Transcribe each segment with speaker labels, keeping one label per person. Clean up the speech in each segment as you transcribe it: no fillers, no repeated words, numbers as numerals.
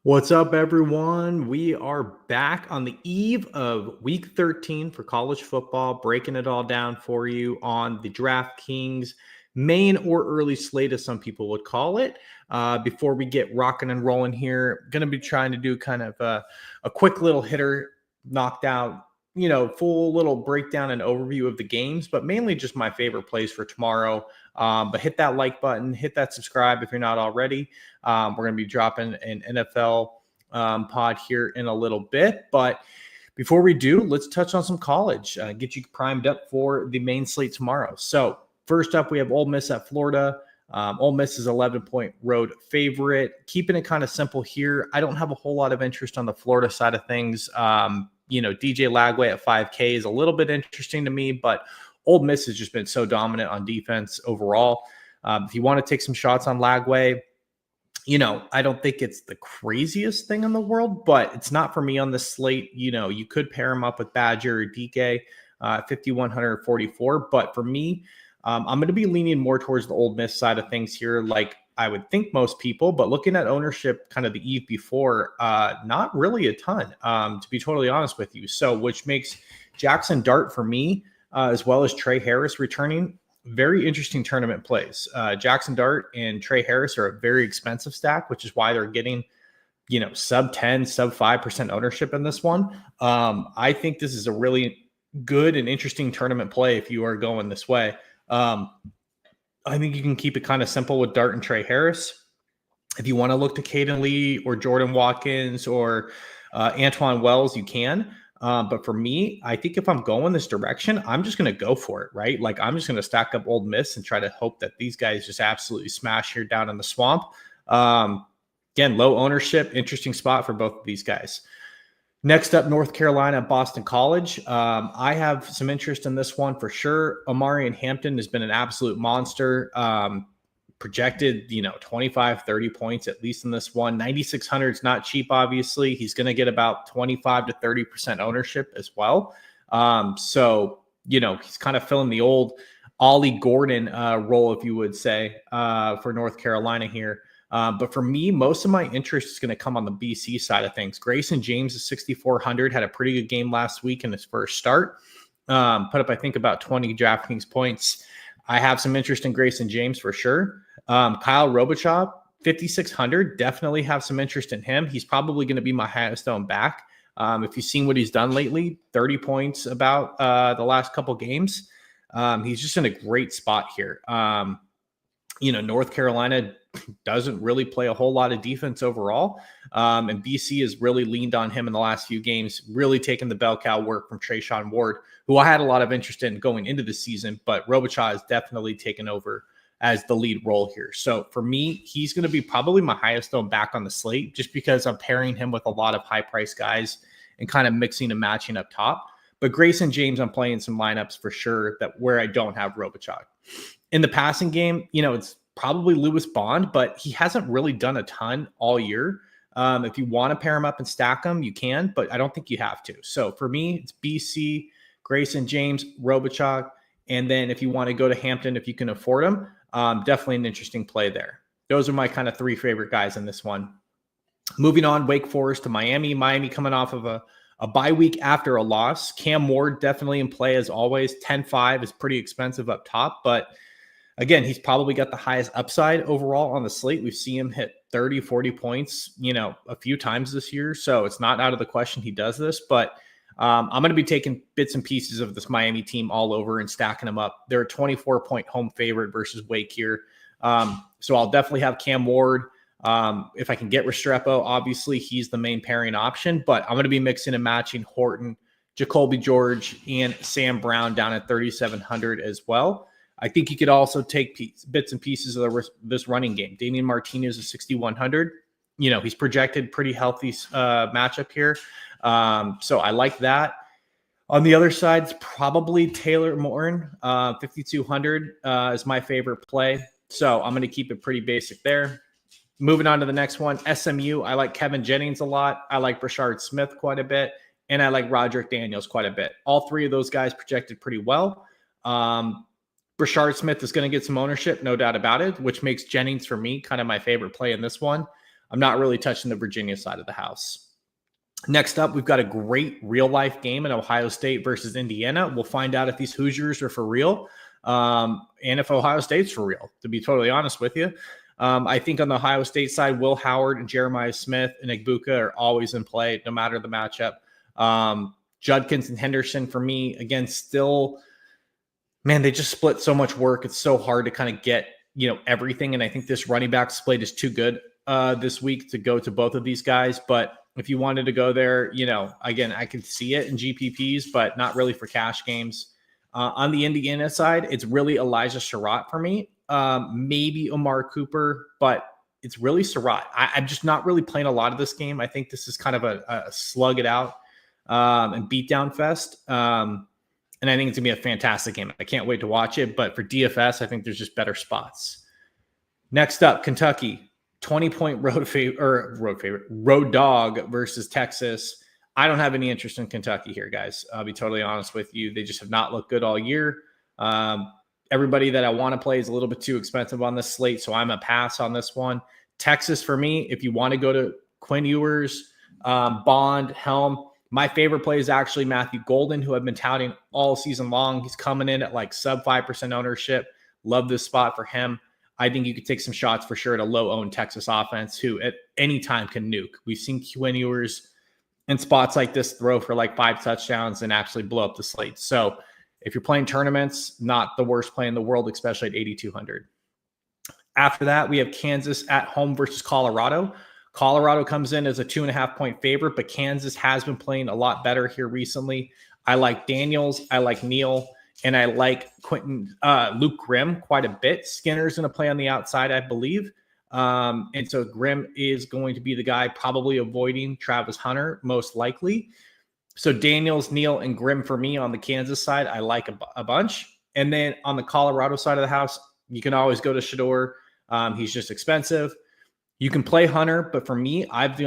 Speaker 1: What's up, everyone? We are back on the eve of week 13 for college football, breaking it all down for you on the DraftKings main or early slate, as some people would call it. Before we get rocking and rolling here, going to be trying to do kind of a quick little hitter, knocked out, full little breakdown and overview of the games, but mainly just my favorite plays for tomorrow. But hit that like button, hit that subscribe if you're not already. We're going to be dropping an NFL pod here in a little bit. But before we do, let's touch on some college, get you primed up for the main slate tomorrow. So first up, we have Ole Miss at Florida. Ole Miss is 11-point road favorite. Keeping it kind of simple here. I don't have a whole lot of interest on the Florida side of things. DJ Lagway at 5K is a little bit interesting to me, but Ole Miss has just been so dominant on defense overall. If you want to take some shots on Lagway, I don't think it's the craziest thing in the world, but it's not for me on the slate. You could pair him up with Badger or DK, 5,144. But for me, I'm going to be leaning more towards the Ole Miss side of things here, like I would think most people. But looking at ownership kind of the eve before, not really a ton, to be totally honest with you. So which makes Jackson Dart for me, as well as Trey Harris returning, very interesting tournament plays. Jackson Dart and Trey Harris are a very expensive stack, which is why they're getting, sub 10, sub 5% ownership in this one. I think this is a really good and interesting tournament play if you are going this way. I think you can keep it kind of simple with Dart and Trey Harris. If you want to look to Caden Lee or Jordan Watkins or Antoine Wells, you can. But for me, I think if I'm going this direction, I'm just going to go for it, right? Like I'm just going to stack up Ole Miss and try to hope that these guys just absolutely smash here down in the swamp. Again, low ownership, interesting spot for both of these guys. Next up, North Carolina, Boston College. I have some interest in this one for sure. Omarion Hampton has been an absolute monster. Projected, 25, 30 points at least in this one. 9,600 is not cheap, obviously. He's going to get about 25 to 30% ownership as well. So, he's kind of filling the old Ollie Gordon role, if you would say, for North Carolina here. But for me, most of my interest is going to come on the BC side of things. Grayson James is 6,400, had a pretty good game last week in his first start. Put up, I think, about 20 DraftKings points. I have some interest in Grayson James for sure. Kyle Robichaud, 5,600, definitely have some interest in him. He's probably going to be my highest owned back. If you've seen what he's done lately, 30 points about the last couple games. He's just in a great spot here. North Carolina doesn't really play a whole lot of defense overall. And BC has really leaned on him in the last few games, really taking the bell cow work from Trayshawn Ward, who I had a lot of interest in going into the season, but Robichaud has definitely taken over as the lead role here. So for me, he's going to be probably my highest owned back on the slate, just because I'm pairing him with a lot of high price guys and kind of mixing and matching up top. But Grayson James, I'm playing some lineups for sure that where I don't have Robichaud. In the passing game, it's probably Lewis Bond, but he hasn't really done a ton all year. If you want to pair him up and stack them, you can, but I don't think you have to. So for me, it's BC, Grayson James, Robichaud, and then if you want to go to Hampton, if you can afford him, definitely an interesting play there. Those are my kind of three favorite guys in this one. Moving on, Wake Forest to Miami. Miami coming off of a bye week after a loss. Cam Ward definitely in play as always. 10-5 is pretty expensive up top, but again, he's probably got the highest upside overall on the slate. We've seen him hit 30, 40 points, a few times this year. So it's not out of the question he does this, but I'm going to be taking bits and pieces of this Miami team all over and stacking them up. They're a 24-point home favorite versus Wake here. So I'll definitely have Cam Ward. If I can get Restrepo, obviously he's the main pairing option, but I'm going to be mixing and matching Horton, Jacoby George, and Sam Brown down at 3,700 as well. I think you could also take bits and pieces of this running game. Damian Martinez is 6,100. He's projected pretty healthy matchup here. So I like that. On the other side, it's probably Taylor Morton, 5,200 is my favorite play. So I'm going to keep it pretty basic there. Moving on to the next one, SMU. I like Kevin Jennings a lot. I like Brashard Smith quite a bit. And I like Roderick Daniels quite a bit. All three of those guys projected pretty well. Brashard Smith is going to get some ownership, no doubt about it, which makes Jennings, for me, kind of my favorite play in this one. I'm not really touching the Virginia side of the house. Next up, we've got a great real-life game in Ohio State versus Indiana. We'll find out if these Hoosiers are for real and if Ohio State's for real, to be totally honest with you. I think on the Ohio State side, Will Howard and Jeremiah Smith and Egbuka are always in play, no matter the matchup. Judkins and Henderson, for me, again, still, man, they just split so much work. It's so hard to kind of get, everything. And I think this running back split is too good this week to go to both of these guys. But if you wanted to go there, again, I can see it in GPPs, but not really for cash games. On the Indiana side, it's really Elijah Surratt for me. Maybe Amari Cooper, but it's really Surratt. I'm just not really playing a lot of this game. I think this is kind of a slug it out and beatdown fest. And I think it's going to be a fantastic game. I can't wait to watch it. But for DFS, I think there's just better spots. Next up, Kentucky. 20-point road dog versus Texas. I don't have any interest in Kentucky here, guys. I'll be totally honest with you. They just have not looked good all year. Everybody that I want to play is a little bit too expensive on this slate, so I'm a pass on this one. Texas, for me, if you want to go to Quinn Ewers, Bond, Helm, my favorite play is actually Matthew Golden, who I've been touting all season long. He's coming in at like sub 5% ownership. Love this spot for him. I think you could take some shots for sure at a low-owned Texas offense who at any time can nuke. We've seen Quinn Ewers in spots like this throw for like 5 touchdowns and actually blow up the slate. So if you're playing tournaments, not the worst play in the world, especially at 8,200. After that, we have Kansas at home versus Colorado. Colorado comes in as a 2.5-point favorite, but Kansas has been playing a lot better here recently. I like Daniels. I like Neal. And I like Luke Grimm quite a bit. Skinner's going to play on the outside, I believe. And so Grimm is going to be the guy probably avoiding Travis Hunter, most likely. So Daniels, Neal, and Grimm for me on the Kansas side, I like a bunch. And then on the Colorado side of the house, you can always go to Shador. He's just expensive. You can play Hunter, but for me, I've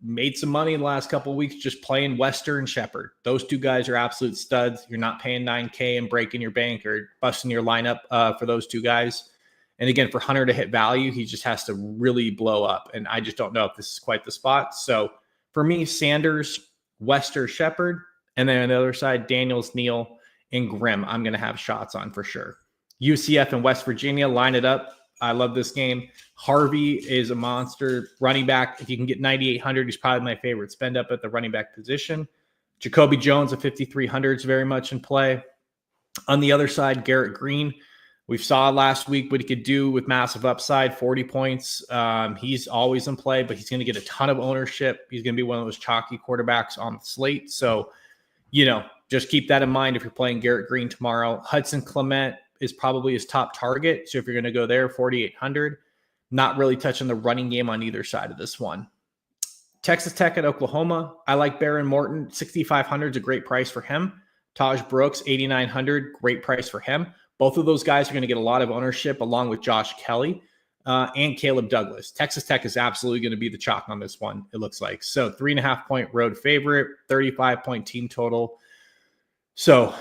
Speaker 1: made some money in the last couple of weeks just playing Wester and Shepard. Those two guys are absolute studs. You're not paying $9K and breaking your bank or busting your lineup for those two guys. And again, for Hunter to hit value, he just has to really blow up. And I just don't know if this is quite the spot. So for me, Sanders, Wester, Shepard, and then on the other side, Daniels, Neal, and Grimm, I'm going to have shots on for sure. UCF and West Virginia, line it up. I love this game. Harvey is a monster running back. If you can get 9,800, he's probably my favorite spend up at the running back position. Jacoby Jones at 5,300 is very much in play. On the other side, Garrett Green. We saw last week what he could do with massive upside, 40 points. He's always in play, but he's going to get a ton of ownership. He's going to be one of those chalky quarterbacks on the slate. So, just keep that in mind if you're playing Garrett Green tomorrow. Hudson Clement is probably his top target. So if you're going to go there, 4,800, not really touching the running game on either side of this one. Texas Tech at Oklahoma. I like Baron Morton. 6,500 is a great price for him. Taj Brooks, 8,900, great price for him. Both of those guys are going to get a lot of ownership along with Josh Kelly and Caleb Douglas. Texas Tech is absolutely going to be the chalk on this one, it looks like. So 3.5-point road favorite, 35-point team total. So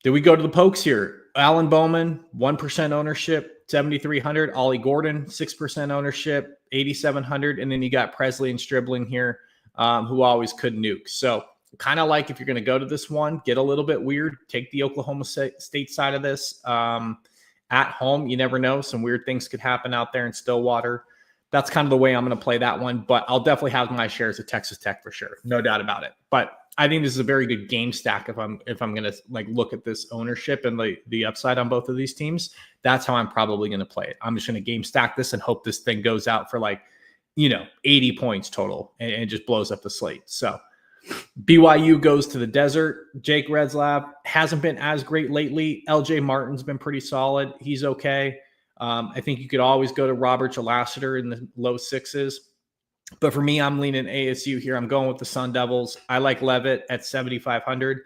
Speaker 1: did we go to the pokes here? Alan Bowman, 1% ownership, 7,300. Ollie Gordon, 6% ownership, 8,700. And then you got Presley and Stribling here, who always could nuke. So kind of like if you're going to go to this one, get a little bit weird, take the Oklahoma State side of this. At home, you never know. Some weird things could happen out there in Stillwater. That's kind of the way I'm going to play that one. But I'll definitely have my shares of Texas Tech for sure. No doubt about it. But I think this is a very good game stack if I'm going to look at this ownership and the upside on both of these teams. That's how I'm probably going to play it. I'm just going to game stack this and hope this thing goes out for 80 points total and just blows up the slate. So BYU goes to the desert. Jake Retzlaff hasn't been as great lately. LJ Martin's been pretty solid. He's okay. I think you could always go to Robert Lassiter in the low 6s. But for me, I'm leaning ASU here. I'm going with the Sun Devils. I like Levitt at 7,500.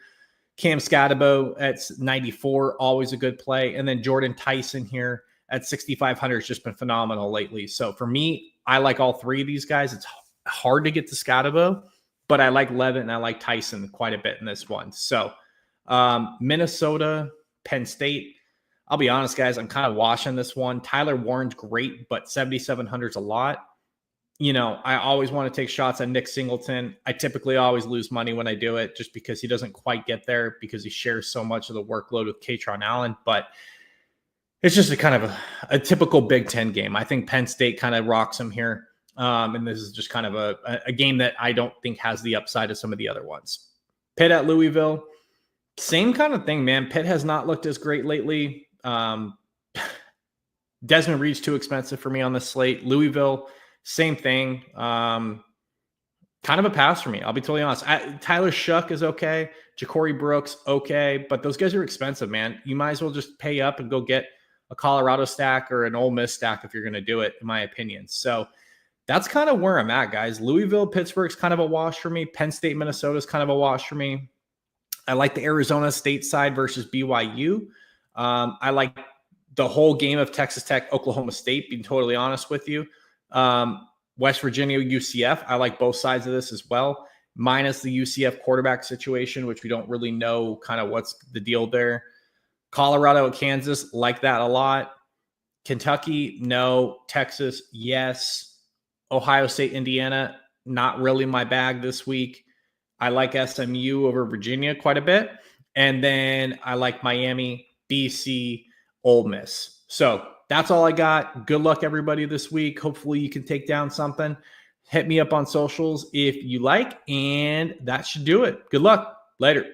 Speaker 1: Cam Scatabo at 94, always a good play. And then Jordan Tyson here at 6,500 has just been phenomenal lately. So for me, I like all three of these guys. It's hard to get to Scatabo, but I like Levitt and I like Tyson quite a bit in this one. So Minnesota, Penn State. I'll be honest, guys, I'm kind of washing this one. Tyler Warren's great, but 7,700 is a lot. I always want to take shots on Nick Singleton. I typically always lose money when I do it just because he doesn't quite get there because he shares so much of the workload with Katron Allen. But it's just a kind of a typical Big Ten game. I think Penn State kind of rocks him here. And this is just kind of a game that I don't think has the upside of some of the other ones. Pitt at Louisville, same kind of thing, man. Pitt has not looked as great lately. Desmond Reed's too expensive for me on the slate. Louisville, same thing. Kind of a pass for me. I'll be totally honest. Tyler Shuck is okay. Ja'Cory Brooks, okay. But those guys are expensive, man. You might as well just pay up and go get a Colorado stack or an Ole Miss stack if you're going to do it, in my opinion. So that's kind of where I'm at, guys. Louisville, Pittsburgh's kind of a wash for me. Penn State, Minnesota's kind of a wash for me. I like the Arizona State side versus BYU. I like the whole game of Texas Tech, Oklahoma State, being totally honest with you. West Virginia, UCF. I like both sides of this as well, minus the UCF quarterback situation, which we don't really know kind of what's the deal there. Colorado at Kansas, like that a lot. Kentucky, no. Texas, yes. Ohio State, Indiana, not really my bag this week. I like SMU over Virginia quite a bit. And then I like Miami, BC, Ole Miss. So that's all I got. Good luck, everybody, this week. Hopefully you can take down something. Hit me up on socials if you like, and that should do it. Good luck. Later.